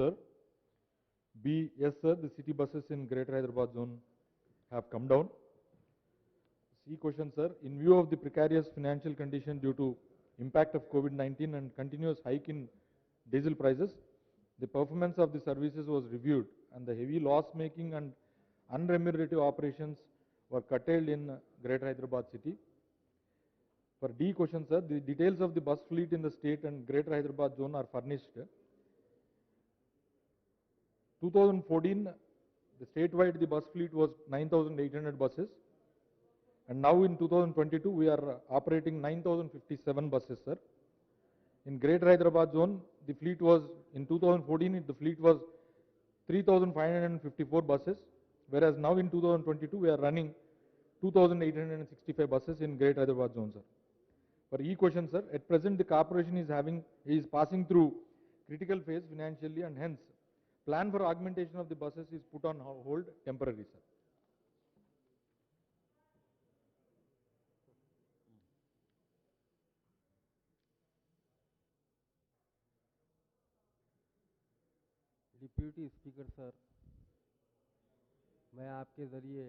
sir. B, yes, sir. The city buses in Greater Hyderabad zone have come down. C question, sir. In view of the precarious financial condition due to impact of COVID-19 and continuous hike in diesel prices, the performance of the services was reviewed and the heavy loss-making and unremunerative operations were curtailed in Greater Hyderabad city. For D question, sir, the details of the bus fleet in the state and Greater Hyderabad zone are furnished. 2014, the statewide the bus fleet was 9,800 buses, and now in 2022 we are operating 9,057 buses, sir. In Greater Hyderabad zone, the fleet was in 2014 the fleet was 3,554 buses, whereas now in 2022 we are running 2,865 buses in Greater Hyderabad zone, sir. For E question, sir, at present the corporation is passing through critical phase financially, and hence plan for augmentation of the buses is put on hold temporarily, sir. Deputy speaker sir, मैं आपके ज़रिए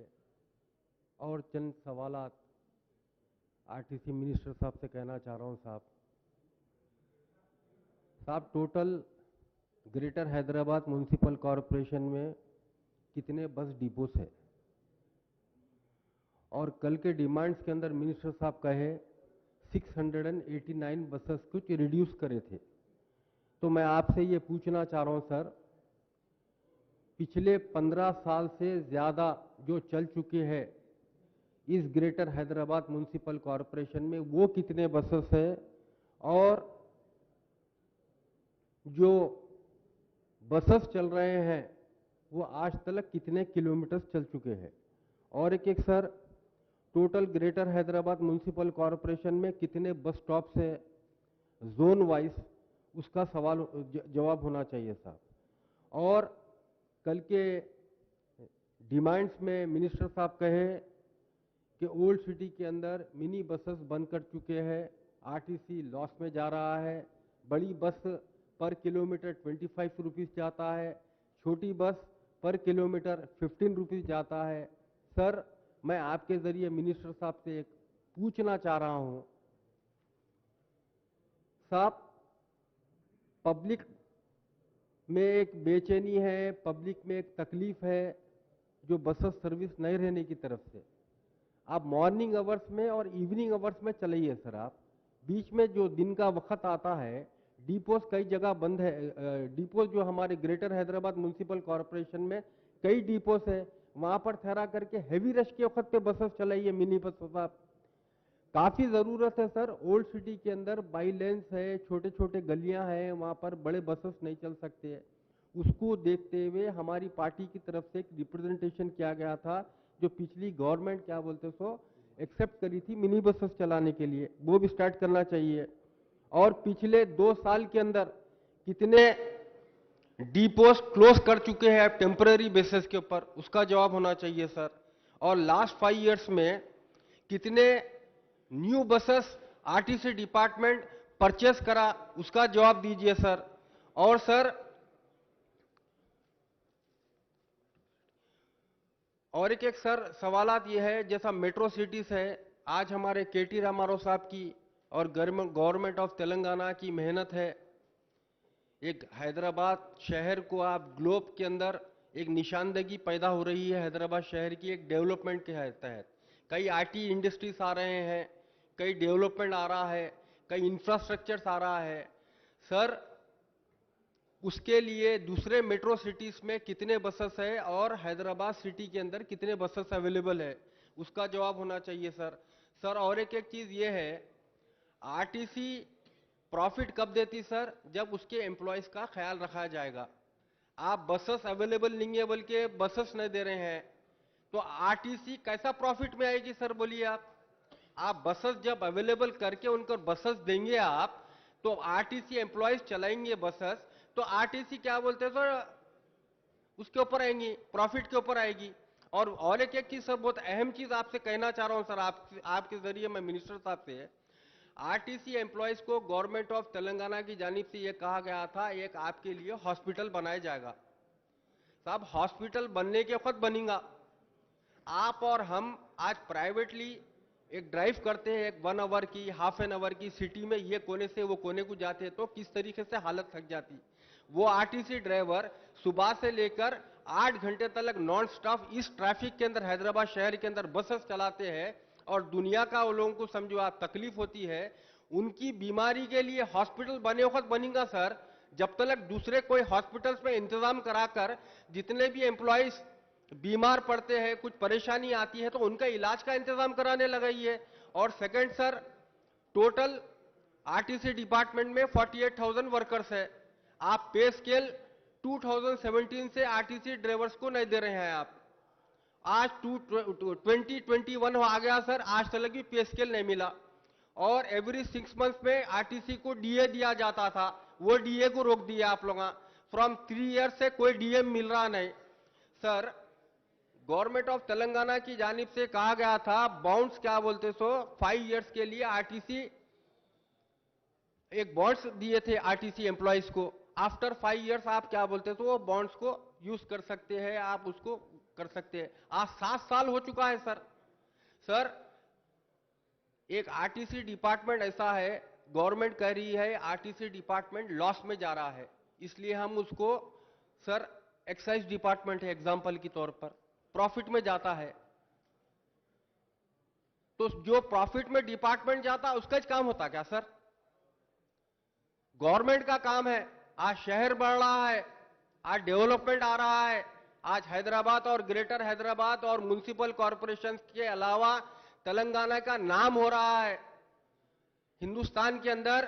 और चंद सवालात RTC minister साहब से कहना चाह रहा हूं। साहब total greater Hyderabad municipal corporation में कितने बस डिपोस है? और कल के डिमांड्स के अंदर मिनिस्टर साहब कहे 689 बसेस कुछ रिड्यूस करे थे। तो मैं आपसे ये पूछना चाह रहा हूं सर, पिछले 15 साल से ज़्यादा जो चल चुके हैं इस ग्रेटर हैदराबाद म्युनिसिपल कॉरपोरेशन में वो कितने बसेस है, और जो बसेस चल रहे हैं वो आज तक कितने किलोमीटर्स चल चुके हैं? और एक sir, total greater Hyderabad municipal corporation में कितने बस स्टॉप्स है जोन वाइज, उसका सवाल जवाब होना चाहिए साहब। और कल के डिमांड्स में मिनिस्टर साहब कहे कि ओल्ड सिटी के अंदर मिनी बसेस बंद कर चुके हैं, आरटीसी लॉस में जा रहा है, बड़ी बस पर किलोमीटर 25 रुपीज़ जाता है, छोटी बस पर किलोमीटर 15 रुपीज़ जाता है। सर मैं आपके ज़रिए मिनिस्टर साहब से एक पूछना चाह रहा हूं साहब, पब्लिक में एक बेचैनी है, पब्लिक में एक तकलीफ है जो बसेस सर्विस नहीं रहने की तरफ से। आप मॉर्निंग आवर्स में और इवनिंग आवर्स में चलाइए सर। आप बीच में जो दिन का वक्त आता है, डिपोज कई जगह बंद है। डिपोज जो हमारे ग्रेटर हैदराबाद म्युनिसिपल कॉरपोरेशन में कई डिपोज है, वहां पर ठहरा करके हैवी रश के वक्त पे बसेस चलाइए, मिनी बस साहब। काफी जरूरत है सर, ओल्ड सिटी के अंदर बाई लेन्स है, छोटे छोटे गलियां हैं, वहां पर बड़े बसेस नहीं चल सकते। उसको देखते हुए हमारी पार्टी की तरफ से एक रिप्रेजेंटेशन किया गया था, जो पिछली गवर्नमेंट क्या बोलते सो एक्सेप्ट करी थी मिनी बसेस चलाने के लिए, वो भी स्टार्ट करना चाहिए। और पिछले 2 साल के अंदर कितने डिपोज क्लोज कर चुके हैं टेम्पररी बेसिस के ऊपर, उसका जवाब होना चाहिए सर। और लास्ट 5 इयर्स में कितने new buses RTC department purchase करा, उसका जवाब दीजिए सर। और सर और एक सर सवालात ये है, जैसा मेट्रो सिटीज है, आज हमारे केटी रामाराव साहब की और गवर्नमेंट ऑफ तेलंगाना की मेहनत है, एक हैदराबाद शहर को आप ग्लोब के अंदर एक निशानदेही पैदा हो रही है हैदराबाद शहर की एक डेवलपमेंट के तहत। कई आईटी इंडस्ट्रीज आ रहे हैं, कई डेवलपमेंट आ रहा है, कई इंफ्रास्ट्रक्चर्स आ रहा है सर। उसके लिए दूसरे मेट्रो सिटीज में कितने बसेस है और हैदराबाद सिटी के अंदर कितने बसेस अवेलेबल है, उसका जवाब होना चाहिए सर। सर और एक चीज ये है, आरटीसी प्रॉफिट कब देती सर? जब उसके एम्प्लॉयज का ख्याल रखा जाएगा। आप बसेस अवेलेबल नहीं है बल्कि बसेस नहीं दे रहे हैं, तो आरटीसी कैसा प्रॉफिट में आएगी सर? बोलिए आप बसेस जब अवेलेबल करके उनको बसेस देंगे आप, तो आरटीसी एम्प्लॉयज चलाएंगे बसेस, तो आरटीसी क्या बोलते हैं सर, उसके ऊपर आएंगी, प्रॉफिट के ऊपर आएगी। और एक चीज सर, बहुत अहम चीज आपसे कहना चाह रहा हूं सर, आपके जरिए मैं मिनिस्टर साहब से, आरटीसी एम्प्लॉयज को गवर्नमेंट ऑफ तेलंगाना की जानिब से यह कहा गया था एक आपके लिए हॉस्पिटल बनाया जाएगा। साहब हॉस्पिटल बनने के वक्त बनेगा। आप और हम आज प्राइवेटली एक ड्राइव करते हैं, एक 1 आवर की, हाफ एन आवर की, सिटी में ये कोने से वो कोने को जाते हैं तो किस तरीके से हालत थक जाती। वो आरटीसी ड्राइवर सुबह से लेकर 8 घंटे तक नॉन स्टॉप इस ट्रैफिक के अंदर हैदराबाद शहर के अंदर बसेस चलाते हैं और दुनिया का वो लोगों को समझो आप तकलीफ होती है। उनकी बीमारी के लिए हॉस्पिटल बने वक्त बनेगा सर। जब तक दूसरे कोई हॉस्पिटल्स में इंतजाम कराकर जितने भी एम्प्लॉइज बीमार पड़ते हैं, कुछ परेशानी आती है तो उनका इलाज का इंतजाम कराने लगाइए। और second sir, total RTC department में 48,000 वर्कर्स है। आप पे स्केल 2017 से आरटीसी ड्राइवर्स को नहीं दे रहे हैं। आप आज 2021 आ गया सर, आज तक भी पे स्केल नहीं मिला। और एवरी 6 मंथ्स में आरटीसी को डीए दिया जाता था, वो डीए को रोक दिया आप लोग। फ्रॉम 3 ईयर्स से कोई डीए मिल रहा नहीं सर। गवर्नमेंट ऑफ तेलंगाना की जानिब से कहा गया था बॉन्ड्स क्या बोलते सो 5 इयर्स के लिए आरटीसी एक बॉन्ड्स दिए थे आरटीसी एम्प्लॉइज को। आफ्टर 5 इयर्स आप क्या बोलते तो वो बॉन्ड्स को यूज कर सकते हैं, आप उसको कर सकते हैं। आज 7 साल हो चुका है सर। सर एक आरटीसी डिपार्टमेंट ऐसा है, गवर्नमेंट कह रही है आरटीसी डिपार्टमेंट लॉस में जा रहा है, इसलिए हम उसको सर एक्साइज डिपार्टमेंट है एग्जांपल के तौर पर, प्रॉफिट में जाता है। तो जो प्रॉफिट में डिपार्टमेंट जाता उसका ही काम होता क्या सर? गवर्नमेंट का काम है। आज शहर बढ़ रहा है, आज डेवलपमेंट आ रहा है। आज हैदराबाद और ग्रेटर हैदराबाद और म्युनिसिपल कॉरपोरेशन के अलावा तेलंगाना का नाम हो रहा है। हिंदुस्तान के अंदर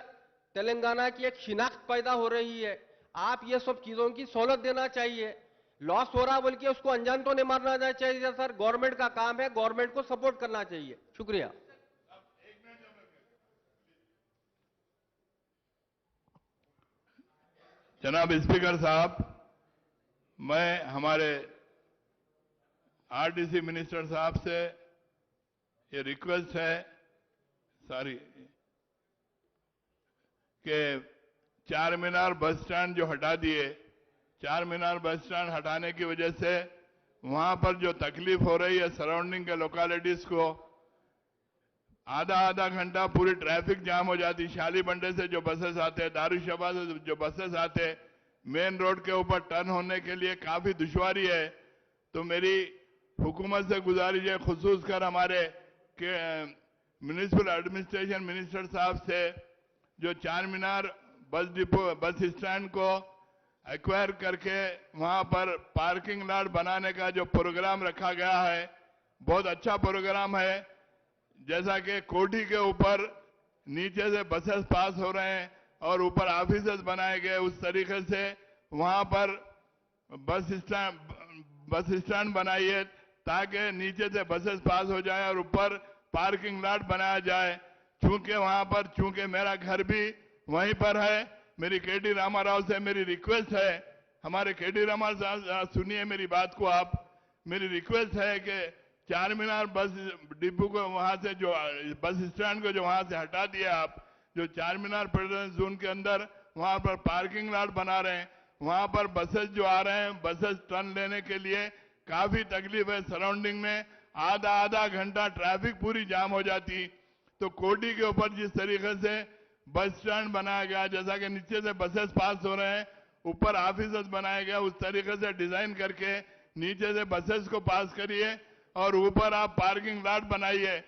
तेलंगाना की एक शिनाख्त पैदा हो रही है। आप ये सब चीजों की सहूलत देना चाहिए। लॉस हो रहा बोल के उसको अनजान तो नहीं मारना चाहिए सर। गवर्नमेंट का काम है, गवर्नमेंट को सपोर्ट करना चाहिए। शुक्रिया। जनाब स्पीकर साहब, मैं हमारे आरटीसी मिनिस्टर साहब से ये रिक्वेस्ट है सारी कि चार मीनार बस स्टैंड जो हटा दिए, चार मीनार बस स्टैंड हटाने की वजह से वहां पर जो तकलीफ हो रही है सराउंडिंग के लोकेलिटीज को, आधा आधा घंटा पूरी ट्रैफिक जाम हो जाती। शाली बंडे से जो बसेस आते, दारुशबा से जो बसेस आते, मेन रोड के ऊपर टर्न होने के लिए काफी दुश्वारी है। तो मेरी हुकूमत से गुजारिश है, खुसूस कर हमारे म्युनिसिपल एडमिनिस्ट्रेशन मिनिस्टर साहब से, जो चार मीनार बस डिपो बस स्टैंड को एक्वायर करके वहां पर पार्किंग लॉट बनाने का जो प्रोग्राम रखा गया है, बहुत अच्छा प्रोग्राम है। जैसा कि कोठी के ऊपर नीचे से बसेस पास हो रहे हैं और ऊपर ऑफिसेस बनाए गए, उस तरीके से वहां पर बस स्टैंड बनाइए ताकि नीचे से बसेस पास हो जाए और ऊपर पार्किंग लॉट बनाया जाए। चूंकि मेरा घर भी वहीं पर है, मेरी केटी रामाराव से मेरी रिक्वेस्ट है, हमारे केटी रामाराव साहब सुनिए मेरी बात को आप। मेरी रिक्वेस्ट है कि चार मीनार बस डिपो को वहां से जो बस स्टैंड को जो वहां से हटा दिया आप, जो चार मीनार पर्यटन जोन के अंदर वहां पर पार्किंग लॉट बना रहे हैं, वहां पर बसेस जो आ रहे हैं, बसेस टर्न लेने के लिए काफी तकलीफ है। सराउंडिंग में आधा आधा घंटा ट्रैफिक पूरी जाम हो जाती। तो कोटी के ऊपर जिस तरीके से बस स्टैंड बनाया गया, जैसा कि नीचे से बसेस पास हो रहे हैं, ऊपर ऑफिसेस बनाए गए, उस तरीके से डिजाइन करके नीचे से बसेस को पास करिए और ऊपर आप पार्किंग लॉट बनाइए।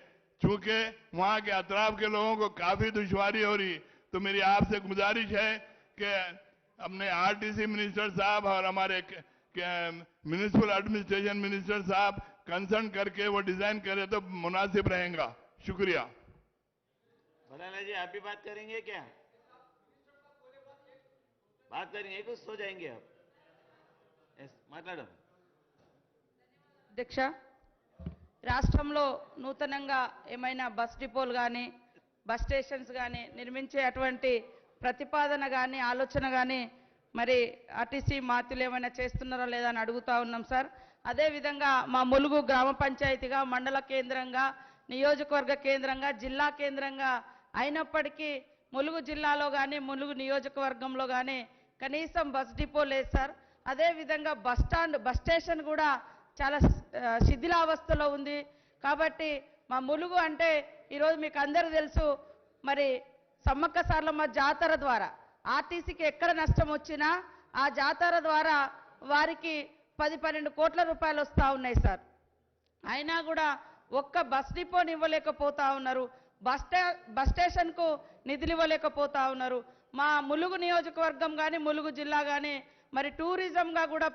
चूंकि वहां के अतराफ के लोगों को काफी दुश्वारी हो रही, तो मेरी आपसे गुजारिश है कि अपने आरटीसी मिनिस्टर साहब और हमारे म्युनिसिपल एडमिनिस्ट्रेशन मिनिस्टर साहब कंसर्न करके वो डिजाइन करें तो मुनासिब रहेगा। शुक्रिया। भलाना जी, आप भी बात करेंगे क्या? बात करेंगे कुछ सो जाएंगे आप? మాట్లాడండి అధ్యక్ష, రాష్ట్రంలో నూతనంగా ఏమైనా బస్ డిపోలు కానీ బస్ స్టేషన్స్ కానీ నిర్మించే అటువంటి ప్రతిపాదన కానీ ఆలోచన కానీ మరి ఆర్టీసీ మాతులు ఏమైనా చేస్తున్నారా లేదా అని అడుగుతా ఉన్నాం సార్. అదేవిధంగా మా ములుగు గ్రామ పంచాయతీగా, మండల కేంద్రంగా, నియోజకవర్గ కేంద్రంగా, జిల్లా కేంద్రంగా అయినప్పటికీ ములుగు జిల్లాలో కానీ ములుగు నియోజకవర్గంలో కానీ కనీసం బస్ డిపో లేదు సార్. అదేవిధంగా బస్ స్టేషన్ కూడా చాలా శిథిలావస్థలో ఉంది. కాబట్టి మా ములుగు అంటే ఈరోజు మీకు అందరూ తెలుసు, మరి సమ్మక్క సారలమ్మ జాతర ద్వారా ఆర్టీసీకి ఎక్కడ నష్టం వచ్చినా ఆ జాతర ద్వారా వారికి 10-12 కోట్ల రూపాయలు వస్తూ ఉన్నాయి సార్. అయినా కూడా ఒక్క బస్ డిపోని ఇవ్వలేకపోతా ఉన్నారు, బస్ స్టేషన్కు నిధులు ఇవ్వలేకపోతా ఉన్నారు. మా ములుగు నియోజకవర్గం కానీ ములుగు జిల్లా కానీ మరి టూరిజంగా కూడా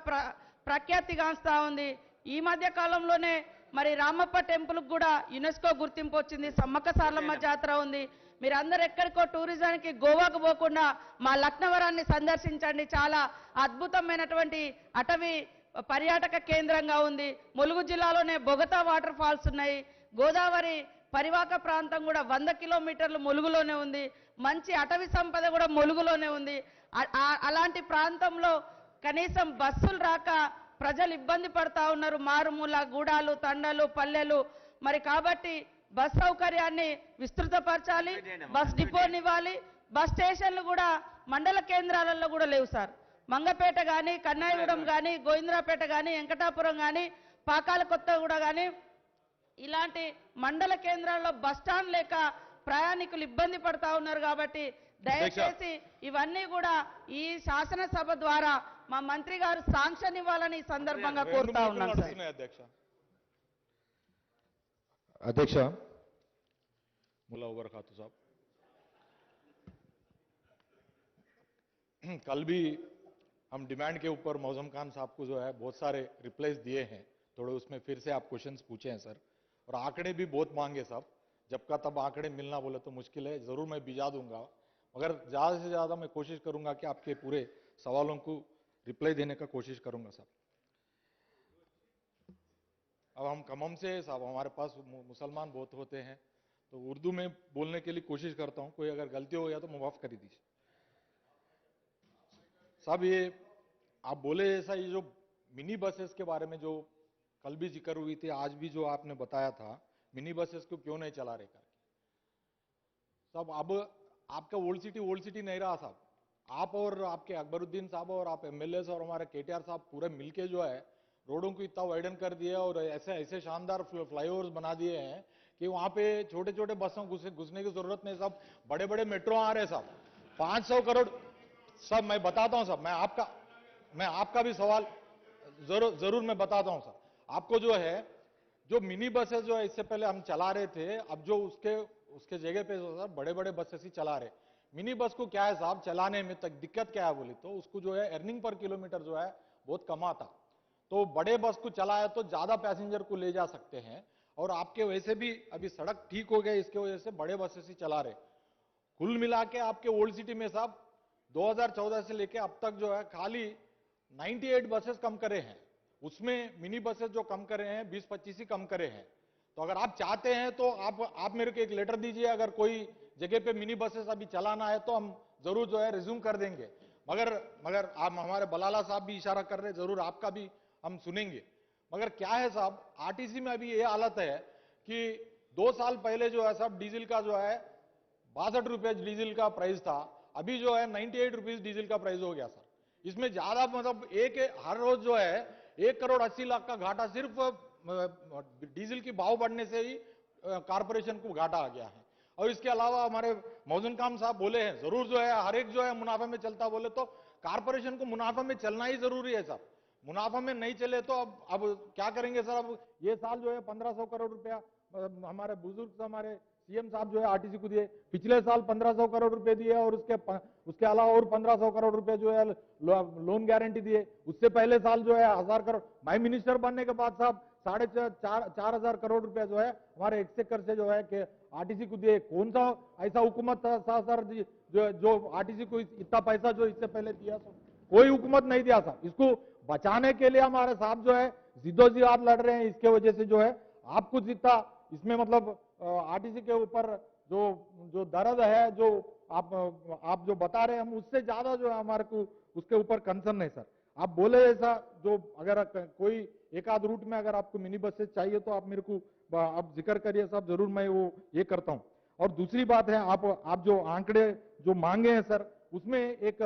ప్రఖ్యాతిగాంస్తా ఉంది. ఈ మధ్య కాలంలోనే మరి రామప్ప టెంపుల్కి కూడా యునెస్కో గుర్తింపు వచ్చింది, సమ్మక్క సారలమ్మ జాతర ఉంది. మీరందరూ ఎక్కడికో టూరిజానికి గోవాకు పోకుండా మా లక్నవరాన్ని సందర్శించండి. చాలా అద్భుతమైనటువంటి అటవీ పర్యాటక కేంద్రంగా ఉంది. ములుగు జిల్లాలోనే బొగతా వాటర్ ఫాల్స్ ఉన్నాయి. గోదావరి పరివాహక ప్రాంతం కూడా 100 కిలోమీటర్లు ములుగులోనే ఉంది. మంచి అటవీ సంపద కూడా ములుగులోనే ఉంది. అలాంటి ప్రాంతంలో కనీసం బస్సులు రాక ప్రజలు ఇబ్బంది పడతా ఉన్నారు. మారుమూల గూడాలు, తండలు, పల్లెలు. మరి కాబట్టి బస్ సౌకర్యాన్ని విస్తృతపరచాలి, బస్ డిపోనివ్వాలి. బస్ స్టేషన్లు కూడా మండల కేంద్రాలలో కూడా లేవు సార్. మంగపేట కానీ, కన్నాయిగూడెం కానీ, గోవిందరాపేట కానీ, వెంకటాపురం కానీ, పాకాల కొత్తగూడ కానీ ఇలాంటి మండల కేంద్రాల్లో బస్ స్టాండ్ లేక ప్రయాణికులు ఇబ్బంది పడతా ఉన్నారు. కాబట్టి దయచేసి ఇవన్నీ కూడా ఈ శాసనసభ ద్వారా మా మంత్రి గారు శాంక్షన్ ఇవ్వాలని ఈ సందర్భంగా కోరుతా ఉన్నాం సార్. अध्यक्ष मुल्ला उबर खातू साहब, कल भी हम डिमांड के ऊपर मौजम खान साहब को जो है बहुत सारे रिप्लाईज दिए हैं, थोड़े उसमें फिर से आप क्वेश्चंस पूछे हैं सर, और आंकड़े भी बहुत मांगे साहब. जब का तब आंकड़े मिलना बोले तो मुश्किल है, जरूर मैं भिजा दूंगा, मगर ज्यादा से ज्यादा मैं कोशिश करूंगा कि आपके पूरे सवालों को रिप्लाई देने का कोशिश करूंगा साहब. अब हम खमम से साहब, हमारे पास मुसलमान बहुत होते हैं, तो उर्दू में बोलने के लिए कोशिश करता हूं, कोई अगर गलती हो गया तो माफ कर दीजिए साहब. ये आप बोले ऐसा, ये जो मिनी बसेस के बारे में जो कल भी जिक्र हुई थी, आज भी जो आपने बताया था, मिनी बसेस को क्यों नहीं चला रहे करके साहब. अब आपका ओल्ड सिटी नहीं रहा साहब. आप और आपके अकबरुद्दीन साहब और आप एमएलए और हमारे केटीआर साहब पूरे मिलके जो है रोडों को इतना वाइडन कर दिया और ऐसे शानदार फ्लाईओवर्स बना दिए हैं कि वहां पे छोटे छोटे बसों घुसने की जरूरत नहीं साहब. बड़े बड़े मेट्रो आ रहे साहब, 500 करोड़ सब. मैं बताता हूं साहब, मैं आपका भी सवाल जरूर मैं बताता हूं साहब. आपको जो है जो मिनी बसेस जो है इससे पहले हम चला रहे थे, अब जो उसके जगह पे सर बड़े बड़े बसेस ही चला रहे. मिनी बस को क्या है साहब, चलाने में तक दिक्कत क्या है बोली तो उसको जो है अर्निंग पर किलोमीटर जो है बहुत कम आता. तो बड़े बस को चलाया तो ज्यादा पैसेंजर को ले जा सकते हैं, और आपके वैसे भी अभी सड़क ठीक हो गए, इसके वजह से बड़े बसेस ही चला रहे. कुल मिला के आपके ओल्ड सिटी में साहब 2014 से लेके अब तक जो है खाली 98 बसेस कम करे हैं. उसमें मिनी बसेस जो कम करे हैं 20-25 ही कम करे हैं. तो अगर आप चाहते हैं तो आप मेरे को एक लेटर दीजिए, अगर कोई जगह पे मिनी बसेस अभी चलाना है तो हम जरूर जो है रिज्यूम कर देंगे. मगर आप हमारे बलाला साहब भी इशारा कर रहे, जरूर आपका भी हम सुनेंगे. मगर क्या है साहब, आरटीसी में अभी ये हालत है कि 2 साल पहले जो है साहब डीजल का जो है 62 रुपए डीजल का प्राइस था, अभी जो है 98 रुपीज डीजल का प्राइस हो गया सर. इसमें ज्यादा मतलब हर रोज जो है 1,80,00,000 का घाटा सिर्फ डीजल की भाव बढ़ने से ही कारपोरेशन को घाटा आ गया है. और इसके अलावा हमारे मौजून खान साहब बोले हैं, जरूर जो है हर एक जो है मुनाफे में चलता बोले तो कारपोरेशन को मुनाफे में चलना ही जरूरी है साहब. मुनाफा में नहीं चले तो अब क्या करेंगे सर. अब ये साल जो है 1500 करोड़ रुपया हमारे बुजुर्ग हमारे सीएम साहब जो है आरटीसी को दिए, पिछले साल 1500 करोड़ रुपए दिए, और उसके अलावा और 1500 करोड़ रुपए जो है लोन गारंटी दिए. उससे पहले साल जो है 1000 करोड़. मैं मिनिस्टर बनने के बाद साहब 4,500 करोड़ रुपया जो है हमारे एक्सचेकर से जो है कि आरटीसी को दिए. कौन सा ऐसा हुकूमत था सर जो आरटीसी को इतना पैसा जो इससे पहले दिया? कोई हुकूमत नहीं दिया साहब. इसको बचाने के लिए हमारे साहब जो है जिद्दोजहद लड़ रहे हैं. इसके वजह से जो है आपको जितना इसमें मतलब आरटीसी के ऊपर जो दर्द है, जो आप जो बता रहे हैं, हम उससे ज्यादा जो है हमारे को उसके ऊपर कंसर्न है सर. आप बोले ऐसा जो अगर कोई एक आध रूट में अगर आपको मिनी बसेस चाहिए तो आप मेरे को आप जिक्र करिए साहब, जरूर मैं वो ये करता हूं. और दूसरी बात है, आप जो आंकड़े जो मांगे हैं सर, उसमें एक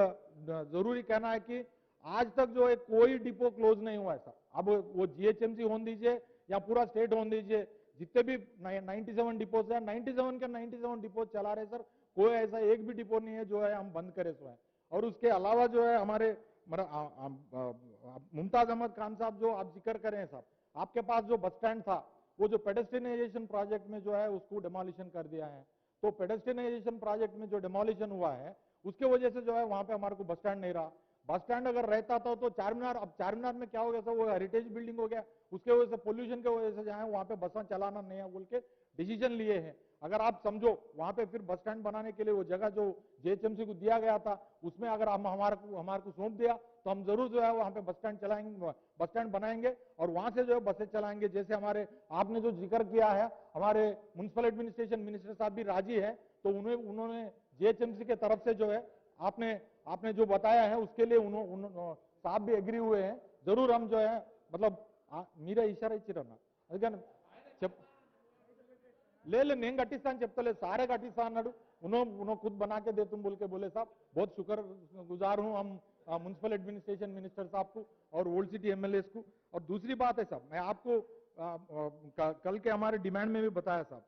जरूरी कहना है कि आज तक जो है कोई डिपो क्लोज नहीं हुआ है सर। अब वो जीएचएमसी होने दीजिए या पूरा स्टेट होने दीजिए, जितने भी 97 डिपोज है, 97 के 97 डिपोज चला रहे सर। कोई ऐसा एक भी डिपो नहीं है जो है हम बंद करें सो है। और उसके अलावा जो है हमारे मुमताज अहमद खान साहब जो आप जिक्र करें साहब, आपके पास जो बस स्टैंड था, वो जो पेडेस्ट्रियनाइजेशन प्रोजेक्ट में जो है उसको डिमोलिशन कर दिया है। तो पेडेस्ट्रियनाइजेशन प्रोजेक्ट में जो डिमोलिशन हुआ है उसके वजह से जो है वहां पे हमारे को बस स्टैंड नहीं रहा। बस स्टैंड अगर रहता था तो चारमीनार, अब चारमीनार में क्या हो गया सर, वो हेरिटेज बिल्डिंग हो गया, उसके वजह से पोल्यूशन के वजह से जो है वहां पे बसा चलाना नहीं है बोल के डिसीजन लिए हैं। अगर आप समझो वहां पे फिर बस स्टैंड बनाने के लिए वो जगह जो जेएचएमसी को दिया गया था, उसमें अगर हम हमारे को सौंप दिया तो हम जरूर जो है वहां पे बस स्टैंड चलाएंगे, बस स्टैंड बनाएंगे और वहां से जो है बसें चलाएंगे। जैसे हमारे आपने जो जिक्र किया है, हमारे म्युनिसिपल एडमिनिस्ट्रेशन मिनिस्टर साहब भी राजी है, तो उन्होंने जेएचएमसी के तरफ से जो है आपने जो बताया है उसके लिए साहब भी एग्री हुए हैं। जरूर हम जो है मतलब మీరే ఇషారా ఇచ్చిరన్నా అందుకని ले నేను కట్టిస్తా అని చెప్తలే सारे కట్టిస్తా అన్నాడు। उन्होंने खुद बना के दे तुम बोल के बोले साहब, बहुत शुक्र गुजार हूं हम म्युनिसिपल एडमिनिस्ट्रेशन मिनिस्टर साहब को और ओल्ड सिटी एमएलए को। और दूसरी बात है साहब, मैं आपको कल के हमारे डिमांड में भी बताया साहब,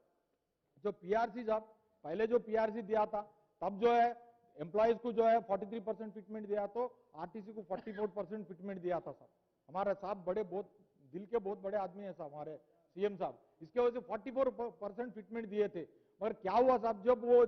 जो पीआरसी साहब पहले जो पीआरसी दिया था तब जो है एम्प्लॉयज को जो है 43% फिटमेंट दिया, तो आरटीसी को 44% फिटमेंट दिया था साहब। हमारे साहब बहुत दिल के बहुत बड़े आदमी है साहब हमारे सीएम साहब, इसके वजह से 44% फिटमेंट दिए थे। मगर क्या हुआ साहब, जब वो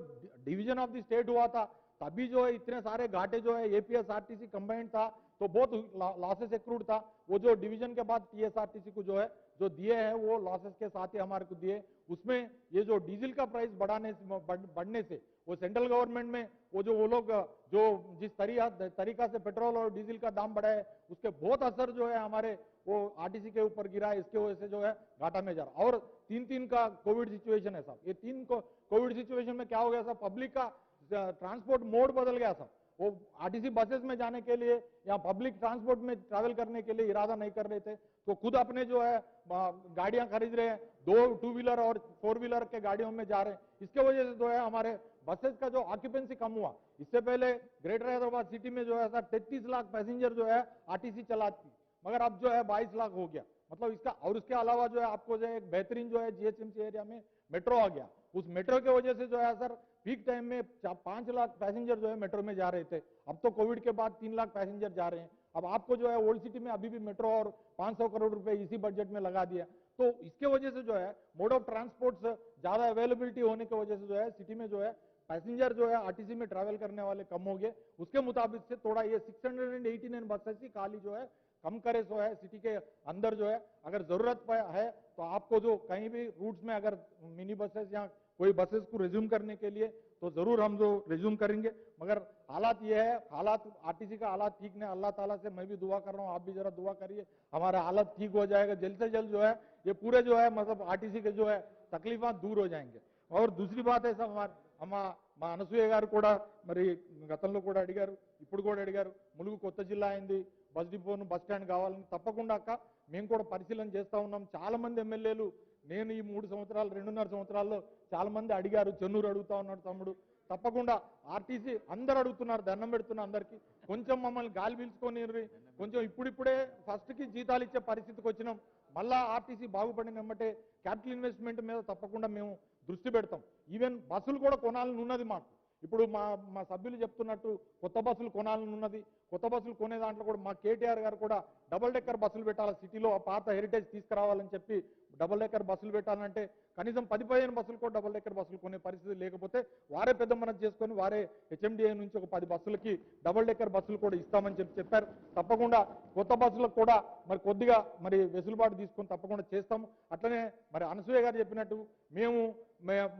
डिवीजन ऑफ द स्टेट हुआ था तभी जो है इतने सारे घाटे जो है एपीएस आरटीसी कंबाइंड था, तो बहुत लॉसेस एक्रूड था। वो जो डिवीजन के बाद टीएसआरटीसी को जो है जो दिए हैं वो लॉसेस के साथ ही हमारे को दिए। उसमें ये जो डीजल का प्राइस बढ़ने से वो सेंट्रल गवर्नमेंट में वो लोग जो जिस तरीका से पेट्रोल और डीजल का दाम बढ़ा है उसके बहुत असर जो है हमारे वो आरटीसी के ऊपर गिरा है। इसके वजह से जो है घाटा में जा रहा। और 3 का कोविड सिचुएशन है साहब, ये 3 कोविड सिचुएशन में क्या हो गया साहब, पब्लिक का ट्रांसपोर्ट मोड बदल गया साहब। वो आरटीसी बसेस में जाने के लिए या पब्लिक ट्रांसपोर्ट में ट्रैवल करने के लिए इरादा नहीं कर रहे थे, तो खुद अपने जो है गाड़ियां खरीद रहे हैं, 2 व्हीलर और 4 व्हीलर के गाड़ियों में जा रहे हैं। इसके वजह से जो है हमारे बसेस का जो ऑक्यूपेंसी कम हुआ। इससे पहले ग्रेटर हैदराबाद सिटी में जो है सर 33 लाख पैसेंजर जो है आरटीसी चलाती, मगर अब जो है 22 लाख हो गया। मतलब इसका, और उसके अलावा जो है आपको जो है एक बेहतरीन जो है जीएचएमसी एरिया में मेट्रो आ गया। उस मेट्रो की वजह से जो है सर पीक टाइम में 5 लाख पैसेंजर जो है मेट्रो में जा रहे थे, अब तो कोविड के बाद 3 लाख पैसेंजर जा रहे हैं। अब आपको जो है ओल्ड सिटी में अभी भी मेट्रो और 500 करोड़ रुपए इसी बजट में लगा दिया। तो इसके वजह से जो है मोड ऑफ ट्रांसपोर्ट ज्यादा अवेलेबिलिटी होने की वजह से जो है सिटी में जो है पैसेंजर जो है आरटीसी में ट्रैवल करने वाले कम हो गए। उसके मुताबिक से थोड़ा ये 689 बसेस ही खाली जो है कम करे सो है सिटी के अंदर जो है। अगर जरूरत है तो आपको जो कहीं भी रूट्स में अगर मिनी बसेस या कोई बसेस को रिज्यूम करने के लिए तो जरूर हम जो रिज्यूम करेंगे। मगर हालात ये है, हालात आरटीसी का हालात ठीक नहीं। अल्लाह ताला से मैं भी दुआ कर रहा हूँ, आप भी जरा दुआ करिए, हमारा हालत ठीक हो जाएगा जल्द से जल्द जो है ये पूरे जो है मतलब आरटीसी के जो है तकलीफा दूर हो जाएंगे। और दूसरी बात है साहब, మా అనసూయ గారు కూడా మరి గతంలో కూడా అడిగారు, ఇప్పుడు కూడా అడిగారు, ములుగు కొత్త జిల్లా అయింది, బస్ డిపోను బస్ స్టాండ్ కావాలని తప్పకుండా అక్క మేము కూడా పరిశీలన చేస్తా ఉన్నాం। చాలా మంది ఎమ్మెల్యేలు నేను ఈ 3 సంవత్సరాలు 2.5 సంవత్సరాల్లో చాలా మంది అడిగారు, చెన్నూరు అడుగుతా ఉన్నాడు తమ్ముడు, తప్పకుండా ఆర్టీసీ అందరు అడుగుతున్నారు, దండం పెడుతున్నా అందరికీ కొంచెం మమ్మల్ని గాలి పీల్చుకొని కొంచెం ఇప్పుడిప్పుడే ఫస్ట్కి జీతాలు ఇచ్చే పరిస్థితికి వచ్చినాం। మళ్ళా ఆర్టీసీ బాగుపడిన వెంబటే క్యాపిటల్ ఇన్వెస్ట్మెంట్ మీద తప్పకుండా మేము దృష్టి పెడతాం। ఈవెన్ బస్సులు కూడా కొనాలని ఉన్నది మాకు। ఇప్పుడు మా సభ్యులు చెప్తున్నట్టు కొత్త బస్సులు కొనాలని ఉన్నది। కొత్త బస్సులు కొనే దాంట్లో కూడా మా కేటీఆర్ గారు కూడా డబుల్ డెక్కర్ బస్సులు పెట్టాలి, సిటీలో పాత హెరిటేజ్ తీసుకురావాలని చెప్పి డబుల్ డెక్కర్ బస్సులు పెట్టాలంటే కనీసం 10-15 బస్సులు కూడా డబుల్ డెక్కర్ బస్సులు కొనే పరిస్థితి లేకపోతే వారే పెద్ద మనసు చేసుకొని వారే హెచ్ఎండిఏ నుంచి ఒక 10 బస్సులకి డబుల్ డెక్కర్ బస్సులు కూడా ఇస్తామని చెప్పారు। తప్పకుండా కొత్త బస్సులకు కూడా మరి కొద్దిగా మరి వెసులుబాటు తీసుకొని తప్పకుండా చేస్తాము। అట్లనే మరి అనసూయ గారు చెప్పినట్టు మేము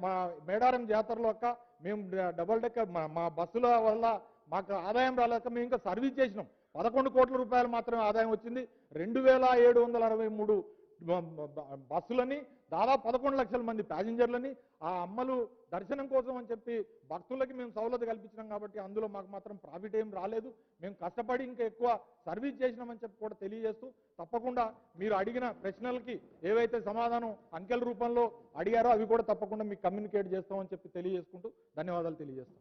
మా మేడారం జాతరలో అక్క మేము డబుల్ డెక్కర్ మా బస్సుల వల్ల మాకు ఆదాయం రాలేక మేము ఇంకా సర్వీస్ చేసినాం, 11 కోట్ల రూపాయలు మాత్రమే ఆదాయం వచ్చింది। 2763 బస్సులని దాదాపు 11 లక్షల మంది ప్యాసింజర్లని ఆ అమ్మలు దర్శనం కోసం అని చెప్పి భక్తులకి మేము సౌలభ్యం కల్పించినాం కాబట్టి అందులో మాకు మాత్రం ప్రాఫిట్ ఏం రాలేదు. మేము కష్టపడి ఇంకా ఎక్కువ సర్వీస్ చేసినామని చెప్పి కూడా తెలియజేస్తూ తప్పకుండా మీరు అడిగిన ప్రశ్నలకి ఏవైతే సమాధానం అంకెల రూపంలో అడిగారో అవి కూడా తప్పకుండా మీకు కమ్యూనికేట్ చేస్తామని చెప్పి తెలియజేసుకుంటూ ధన్యవాదాలు తెలియజేస్తాం.